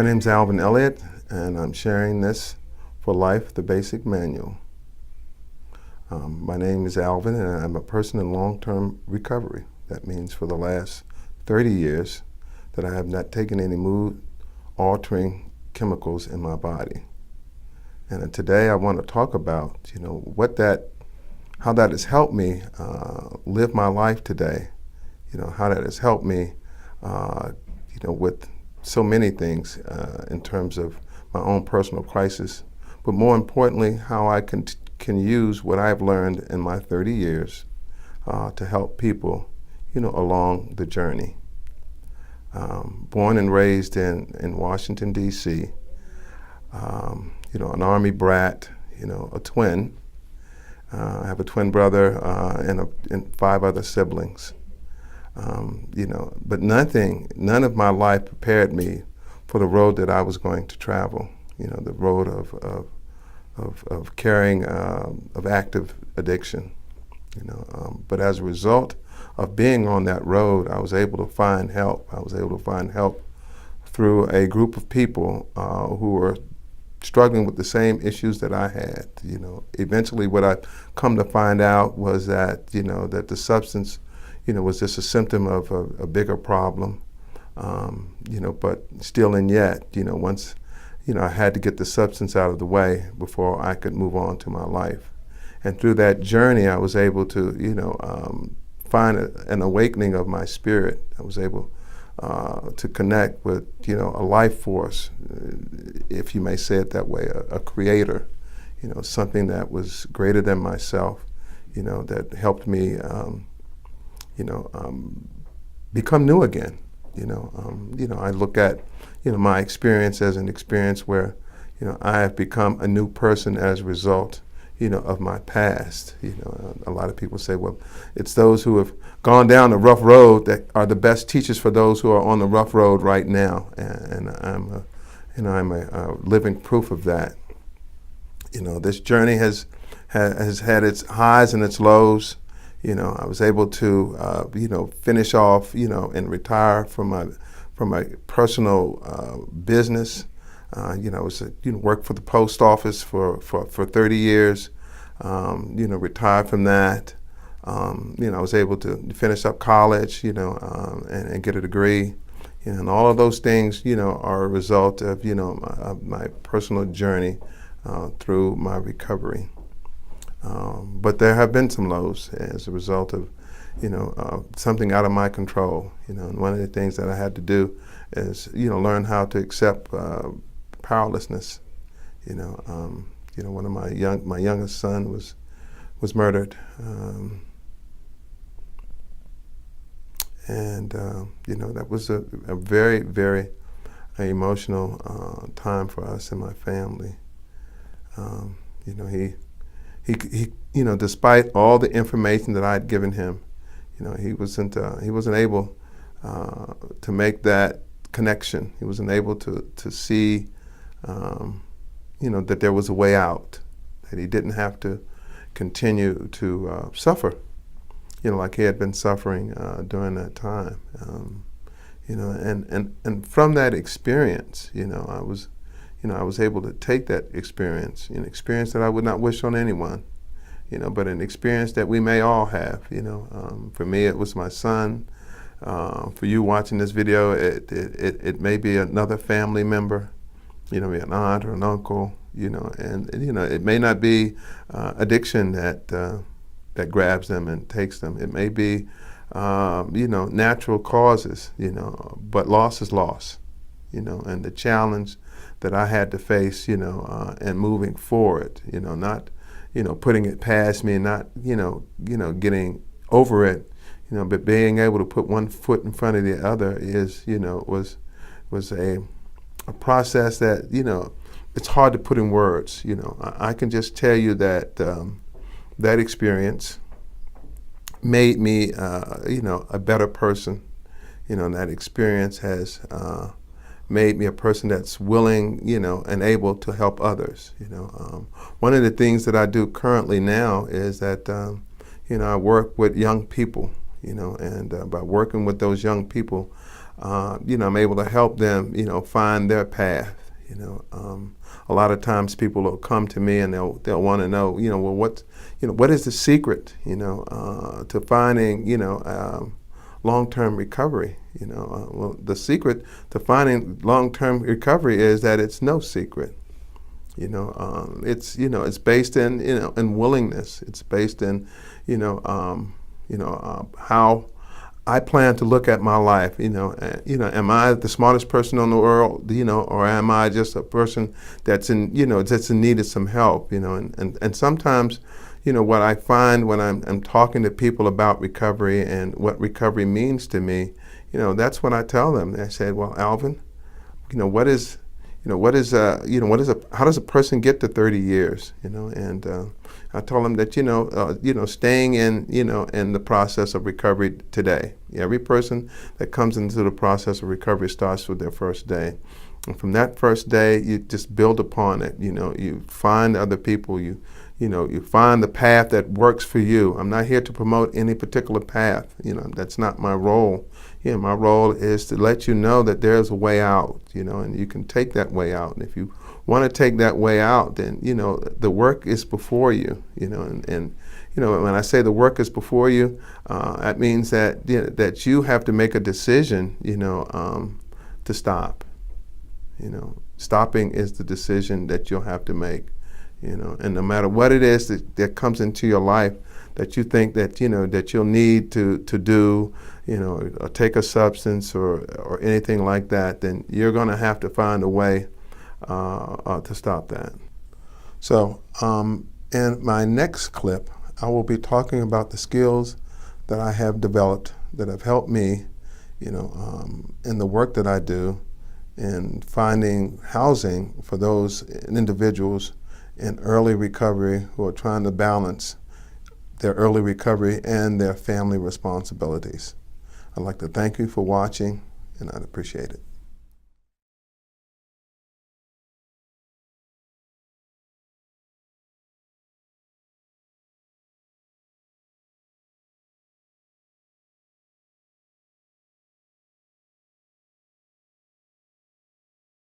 My name's Alvin Elliott, and I'm sharing this for life, the basic manual. My name is Alvin, and I'm a person in long-term recovery. That means for the last 30 years that I have not taken any mood-altering chemicals in my body. And today I want to talk about, how that has helped me live my life today. How that has helped me, with so many things in terms of my own personal crisis, but more importantly, how I can use what I've learned in my 30 years to help people, along the journey. Born and raised in Washington, D.C., an Army brat, a twin. I have a twin brother and 5 other siblings. But none of my life prepared me for the road that I was going to travel. The road of carrying of active addiction. But as a result of being on that road, I was able to find help. I was able to find help through a group of people who were struggling with the same issues that I had. Eventually, what I come to find out was that that the substance was just a symptom of a bigger problem, but still and yet, once, I had to get the substance out of the way before I could move on to my life. And through that journey, I was able to, find an awakening of my spirit. I was able to connect with, a life force, if you may say it that way, a creator, something that was greater than myself, that helped me become new again. I look at, my experience as an experience where, I have become a new person as a result, of my past. A lot of people say, well, it's those who have gone down the rough road that are the best teachers for those who are on the rough road right now. And I'm a living proof of that. This journey has had its highs and its lows. I was able to, finish off, and retire from my personal business. I was, worked for the post office for 30 years. Retired from that. I was able to finish up college, and get a degree. And all of those things, are a result of, my personal journey through my recovery. But there have been some lows as a result of, something out of my control. And one of the things that I had to do is, learn how to accept powerlessness. One of my youngest son was murdered, and that was a very, very emotional time for us and my family. He despite all the information that I had given him, he wasn't able to make that connection. He wasn't able to see, that there was a way out, that he didn't have to continue to suffer, like he had been suffering during that time. And from that experience, I was able to take that experience, an experience that I would not wish on anyone, but an experience that we may all have. For me, it was my son. For you watching this video, it may be another family member, an aunt or an uncle, and it may not be addiction that grabs them and takes them. It may be, natural causes, but loss is loss, and the challenge that I had to face, and moving forward, not, putting it past me and not, getting over it, but being able to put one foot in front of the other is, was a process that, it's hard to put in words. I can just tell you that that experience made me, a better person. And that experience has made me a person that's willing, and able to help others. One of the things that I do currently now is that, I work with young people, and by working with those young people, I'm able to help them, find their path. A lot of times people will come to me and they'll want to know, well, what is the secret, to finding, long-term recovery. Well, the secret to finding long-term recovery is that it's no secret. It's based in willingness. It's based in, how I plan to look at my life. Am I the smartest person in the world? Or am I just a person that's that's in need of some help? And sometimes, what I find when I'm talking to people about recovery and what recovery means to me, that's what I tell them. I said, well, Alvin, how does a person get to 30 years? And I told them that staying in the process of recovery today. Every person that comes into the process of recovery starts with their first day, and from that first day, you just build upon it. You find other people. You find the path that works for you. I'm not here to promote any particular path. That's not my role. My role is to let you know that there's a way out, and you can take that way out. And if you want to take that way out, then, the work is before you, and when I say the work is before you, that means that, that you have to make a decision, to stop. Stopping is the decision that you'll have to make, and no matter what it is that comes into your life that you think that, that you'll need to do, or take a substance or anything like that, then you're going to have to find a way to stop that. So in my next clip, I will be talking about the skills that I have developed that have helped me, in the work that I do in finding housing for those individuals in early recovery who are trying to balance their early recovery and their family responsibilities. I'd like to thank you for watching, and I'd appreciate it.